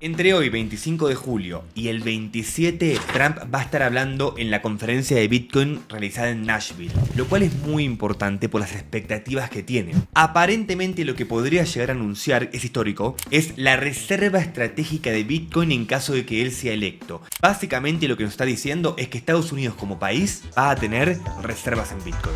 Entre hoy, 25 de julio, y el 27, Trump va a estar hablando en la conferencia de Bitcoin realizada en Nashville, lo cual es muy importante por las expectativas que tiene. Aparentemente lo que podría llegar a anunciar, es histórico, es la reserva estratégica de Bitcoin en caso de que él sea electo. Básicamente lo que nos está diciendo es que Estados Unidos como país va a tener reservas en Bitcoin.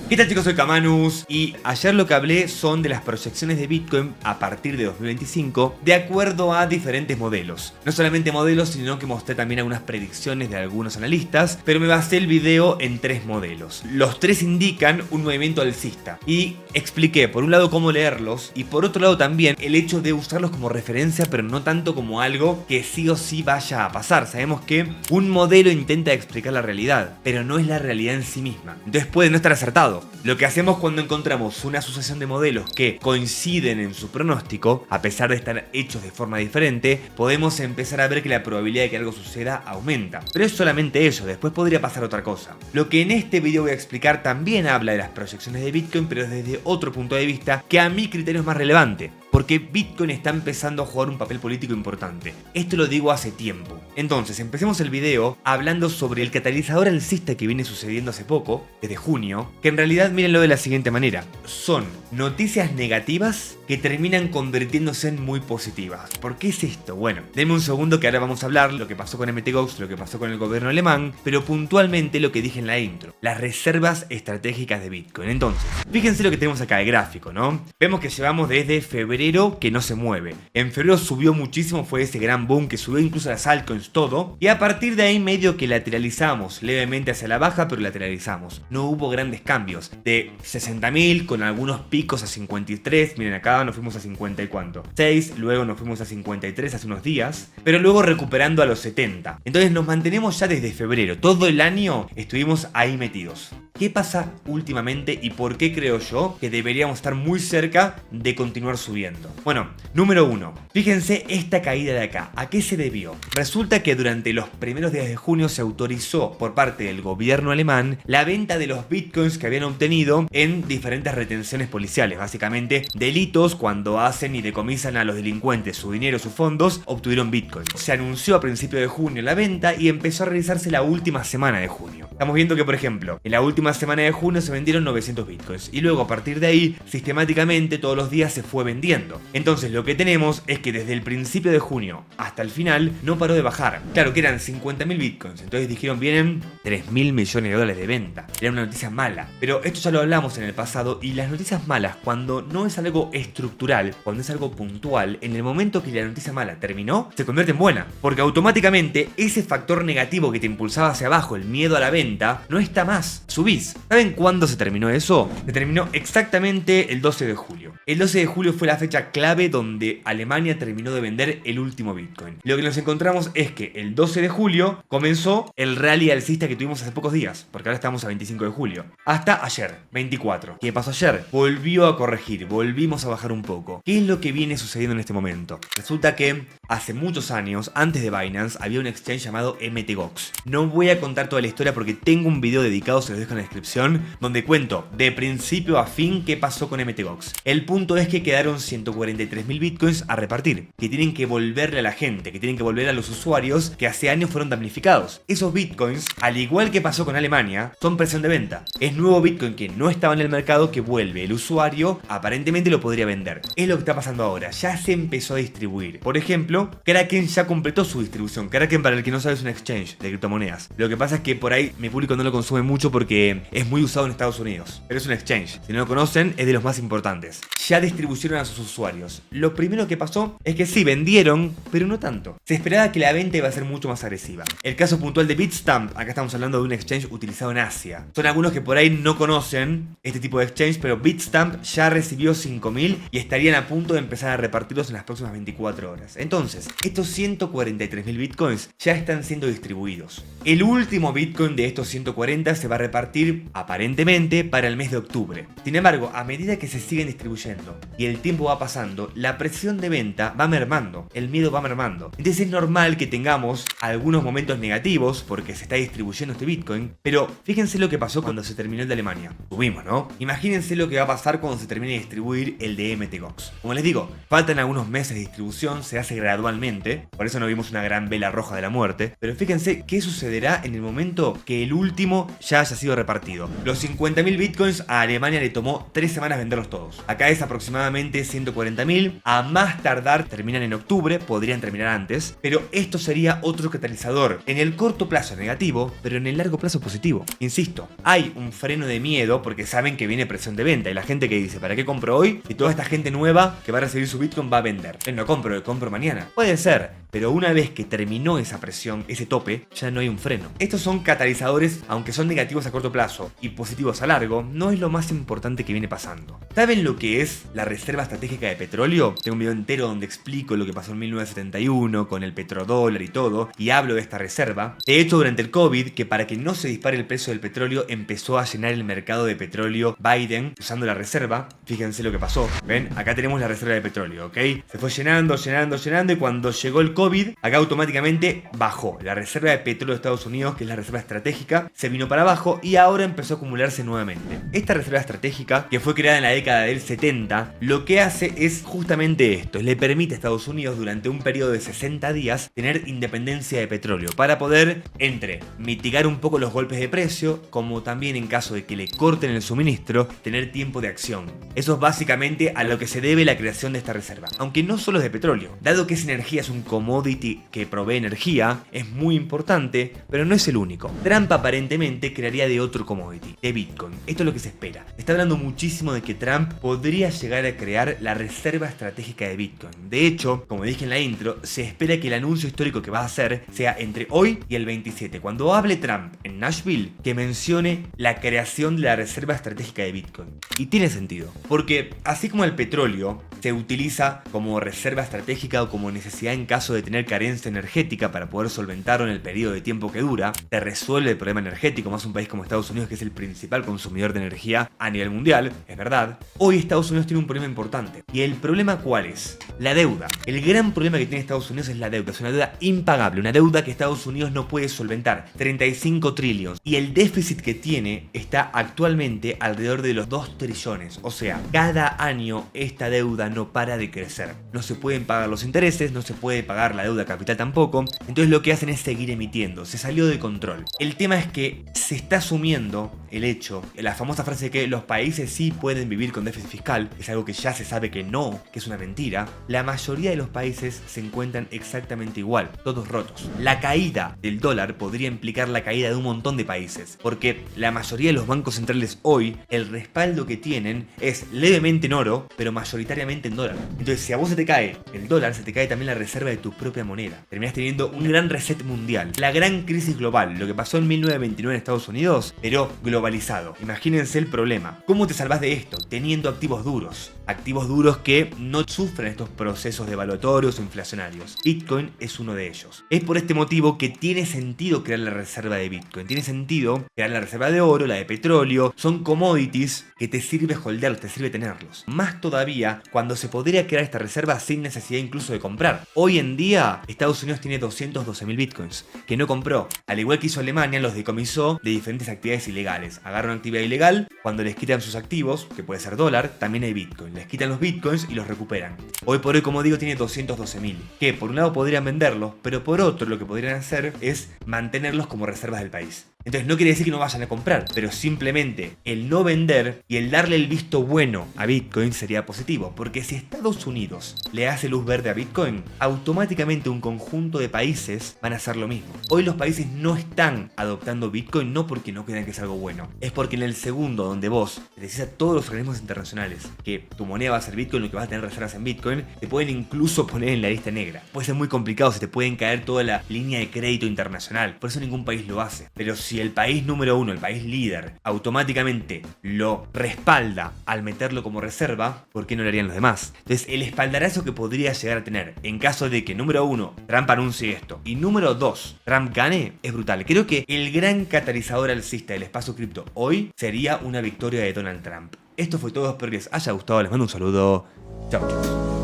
¿Qué tal, chicos? Soy Kamanus y ayer lo que hablé son de las proyecciones de Bitcoin a partir de 2025 de acuerdo a diferentes modelos. No solamente modelos, sino que mostré también algunas predicciones de algunos analistas, pero me basé el video en 3 modelos. Los 3 indican un movimiento alcista y expliqué por un lado cómo leerlos y por otro lado también el hecho de usarlos como referencia, pero no tanto como algo que sí o sí vaya a pasar. Sabemos que un modelo intenta explicar la realidad, pero no es la realidad en sí misma. Entonces puede no estar acertado. Lo que hacemos cuando encontramos una sucesión de modelos que coinciden en su pronóstico, a pesar de estar hechos de forma diferente, podemos empezar a ver que la probabilidad de que algo suceda aumenta. Pero es solamente eso, después podría pasar otra cosa. Lo que en este video voy a explicar también habla de las proyecciones de Bitcoin, pero desde otro punto de vista que a mi criterio es más relevante. Porque Bitcoin está empezando a jugar un papel político importante. Esto lo digo hace tiempo. Entonces, empecemos el video hablando sobre el catalizador alcista que viene sucediendo hace poco, desde junio, que en realidad mírenlo de la siguiente manera. Son noticias negativas que terminan convirtiéndose en muy positivas. ¿Por qué es esto? Bueno, denme un segundo que ahora vamos a hablar lo que pasó con MTGOX, lo que pasó con el gobierno alemán, pero puntualmente lo que dije en la intro, las reservas estratégicas de Bitcoin. Entonces, fíjense lo que tenemos acá, el gráfico, ¿no? Vemos que llevamos desde febrero que no se mueve. En febrero subió muchísimo, fue ese gran boom que subió incluso las altcoins, todo. Y a partir de ahí medio que lateralizamos, levemente hacia la baja, pero lateralizamos. No hubo grandes cambios. De 60.000 con algunos picos a 53, miren acá nos fuimos a 50 y cuánto. 6, luego nos fuimos a 53 hace unos días, pero luego recuperando a los 70. Entonces nos mantenemos ya desde febrero. Todo el año estuvimos ahí metidos. ¿Qué pasa últimamente y por qué creo yo que deberíamos estar muy cerca de continuar subiendo? Bueno, número 1. Fíjense esta caída de acá. ¿A qué se debió? Resulta que durante los primeros días de junio se autorizó por parte del gobierno alemán la venta de los bitcoins que habían obtenido en diferentes retenciones policiales. Básicamente, delitos cuando hacen y decomisan a los delincuentes su dinero, sus fondos, obtuvieron bitcoins. Se anunció a principios de junio la venta y empezó a realizarse la última semana de junio. Estamos viendo que, por ejemplo, en la última semana de junio se vendieron 900 bitcoins y luego a partir de ahí, sistemáticamente todos los días se fue vendiendo. Entonces lo que tenemos es que desde el principio de junio hasta el final no paró de bajar. Claro que eran 50.000 bitcoins, entonces dijeron vienen 3.000 millones de dólares de venta. Era una noticia mala, pero esto ya lo hablamos en el pasado y las noticias malas, cuando no es algo estructural, cuando es algo puntual, en el momento que la noticia mala terminó, se convierte en buena, porque automáticamente ese factor negativo que te impulsaba hacia abajo, el miedo a la venta, no está más, subís. ¿Saben cuándo se terminó eso? Se terminó exactamente el 12 de julio. El 12 de julio fue la fecha clave donde Alemania terminó de vender el último Bitcoin. Lo que nos encontramos es que el 12 de julio comenzó el rally alcista que tuvimos hace pocos días, porque ahora estamos a 25 de julio. Hasta ayer, 24. ¿Qué pasó ayer? Volvió a corregir, volvimos a bajar un poco. ¿Qué es lo que viene sucediendo en este momento? Resulta que hace muchos años, antes de Binance, había un exchange llamado MTGOX. No voy a contar toda la historia porque tengo un video dedicado, se los dejo en la descripción, donde cuento de principio a fin qué pasó con MTGOX. El punto es que quedaron 143.000 bitcoins a repartir, que tienen que volverle a la gente, que tienen que volver a los usuarios que hace años fueron damnificados. Esos bitcoins, al igual que pasó con Alemania, son presión de venta. Es nuevo bitcoin que no estaba en el mercado que vuelve. El usuario aparentemente lo podría vender. Es lo que está pasando ahora, ya se empezó a distribuir. Por ejemplo, Kraken ya completó su distribución. Kraken, para el que no sabe, es un exchange de criptomonedas. Lo que pasa es que por ahí mi público no lo consume mucho porque es muy usado en Estados Unidos, pero es un exchange. Si no lo conocen, es de los más importantes. Ya distribuyeron a sus usuarios. Lo primero que pasó es que sí, vendieron, pero no tanto. Se esperaba que la venta iba a ser mucho más agresiva. El caso puntual de Bitstamp, acá estamos hablando de un exchange utilizado en Asia. Son algunos que por ahí no conocen este tipo de exchange, pero Bitstamp ya recibió 5.000 y estarían a punto de empezar a repartirlos en las próximas 24 horas. Entonces, estos 143.000 bitcoins ya están siendo distribuidos. El último bitcoin de estos 140 se va a repartir aparentemente para el mes de octubre. Sin embargo, a medida que se siguen distribuyendo disminuyendo y el tiempo va pasando, la presión de venta va mermando, el miedo va mermando. Entonces es normal que tengamos algunos momentos negativos porque se está distribuyendo este Bitcoin, pero fíjense lo que pasó cuando se terminó el de Alemania. Subimos, ¿no? Imagínense lo que va a pasar cuando se termine de distribuir el de MTGOX. Como les digo, faltan algunos meses de distribución, se hace gradualmente, por eso no vimos una gran vela roja de la muerte, pero fíjense qué sucederá en el momento que el último ya haya sido repartido. Los 50.000 Bitcoins a Alemania le tomó 3 semanas venderlos todos. Acá es aproximadamente 140.000, a más tardar terminan en octubre, podrían terminar antes, pero esto sería otro catalizador. En el corto plazo negativo, pero en el largo plazo positivo. Insisto, hay un freno de miedo porque saben que viene presión de venta y la gente que dice, ¿para qué compro hoy? Y toda esta gente nueva que va a recibir su Bitcoin va a vender. No compro mañana. Puede ser, pero una vez que terminó esa presión, ese tope, ya no hay un freno. Estos son catalizadores, aunque son negativos a corto plazo y positivos a largo, no es lo más importante que viene pasando. ¿Saben lo que es la reserva estratégica de petróleo? Tengo un video entero donde explico lo que pasó en 1971 con el petrodólar y todo, y hablo de esta reserva. De hecho, durante el COVID, que para que no se dispare el precio del petróleo, empezó a llenar el mercado de petróleo Biden usando la reserva. Fíjense lo que pasó. ¿Ven? Acá tenemos la reserva de petróleo, ¿ok? Se fue llenando y cuando llegó el COVID, acá automáticamente bajó. La reserva de petróleo de Estados Unidos, que es la reserva estratégica, se vino para abajo y ahora empezó a acumularse nuevamente. Esta reserva estratégica, que fue creada en la década del 70, lo que hace es justamente esto. Le permite a Estados Unidos durante un periodo de 60 días tener independencia de petróleo para poder, entre mitigar un poco los golpes de precio, como también en caso de que le corten el suministro, tener tiempo de acción. Eso es básicamente a lo que se debe la creación de esta reserva. Aunque no solo es de petróleo. Dado que esa energía es un commodity que provee energía, es muy importante, pero no es el único. Trump aparentemente crearía de otro commodity, de Bitcoin. Esto es lo que se espera. Se está hablando muchísimo de que Trump podría llegar a crear la reserva estratégica de Bitcoin. De hecho, como dije en la intro, se espera que el anuncio histórico que va a hacer sea entre hoy y el 27. Cuando hable Trump en Nashville, que mencione la creación de la reserva estratégica de Bitcoin. Y tiene sentido, porque así como el petróleo se utiliza como reserva estratégica o como necesidad en caso de tener carencia energética para poder solventarlo en el periodo de tiempo que dura, te resuelve el problema energético, más un país como Estados Unidos que es el principal consumidor de energía a nivel mundial, es verdad. Hoy Estados Unidos tiene un problema importante. ¿Y el problema cuál es? La deuda. El gran problema que tiene Estados Unidos es la deuda. Es una deuda impagable, una deuda que Estados Unidos no puede solventar. 35 trillones. Y el déficit que tiene está actualmente alrededor de los 2 trillones. O sea, cada año esta deuda no para de crecer. No se pueden pagar los intereses, no se puede pagar la deuda capital tampoco. Entonces lo que hacen es seguir emitiendo. Se salió de control. El tema es que se está asumiendo el hecho, la famosa frase de que los países sí pueden vivir con déficit fiscal, es algo que ya se sabe que no, que es una mentira. La mayoría de los países se encuentran exactamente igual, todos rotos. La caída del dólar podría implicar la caída de un montón de países, porque la mayoría de los bancos centrales hoy, el respaldo que tienen es levemente en oro, pero mayoritariamente en dólar. Entonces, si a vos se te cae el dólar, se te cae también la reserva de tu propia moneda. Terminás teniendo un gran reset mundial. La gran crisis global, lo que pasó en 1929 en Estados Unidos, pero globalizado. Imagínense el problema. ¿Cómo te salvás de esto? Teniendo activos duros. Activos duros que no sufren estos procesos devaluatorios o inflacionarios. Bitcoin es uno de ellos. Es por este motivo que tiene sentido crear la reserva de Bitcoin. Tiene sentido crear la reserva de oro, la de petróleo. Son commodities que te sirve holdearlos, te sirve tenerlos. Más todavía cuando se podría crear esta reserva sin necesidad incluso de comprar. Hoy en día Estados Unidos tiene 212.000 Bitcoins que no compró. Al igual que hizo Alemania, los decomisó de diferentes actividades ilegales. Agarra una actividad ilegal, cuando les quitan sus activos, que puede ser dólar, también hay Bitcoin. Les quitan los Bitcoins y los recuperan. Hoy por hoy, como digo, tiene 212.000. Que por un lado podrían venderlos, pero por otro lo que podrían hacer es mantenerlos como reservas del país. Entonces no quiere decir que no vayan a comprar, pero simplemente el no vender y el darle el visto bueno a Bitcoin sería positivo, porque si Estados Unidos le hace luz verde a Bitcoin, automáticamente un conjunto de países van a hacer lo mismo. Hoy los países no están adoptando Bitcoin no porque no crean que es algo bueno, es porque en el segundo donde vos le decís a todos los organismos internacionales que tu moneda va a ser Bitcoin, lo que vas a tener reservas en Bitcoin, te pueden incluso poner en la lista negra. Puede ser muy complicado, se te pueden caer toda la línea de crédito internacional, por eso ningún país lo hace. Pero si el país número uno, el país líder, automáticamente lo respalda al meterlo como reserva, ¿por qué no lo harían los demás? Entonces, el espaldarazo que podría llegar a tener en caso de que, número uno, Trump anuncie esto, y número dos, Trump gane, es brutal. Creo que el gran catalizador alcista del espacio cripto hoy sería una victoria de Donald Trump. Esto fue todo, espero que les haya gustado, les mando un saludo. Chau, chau.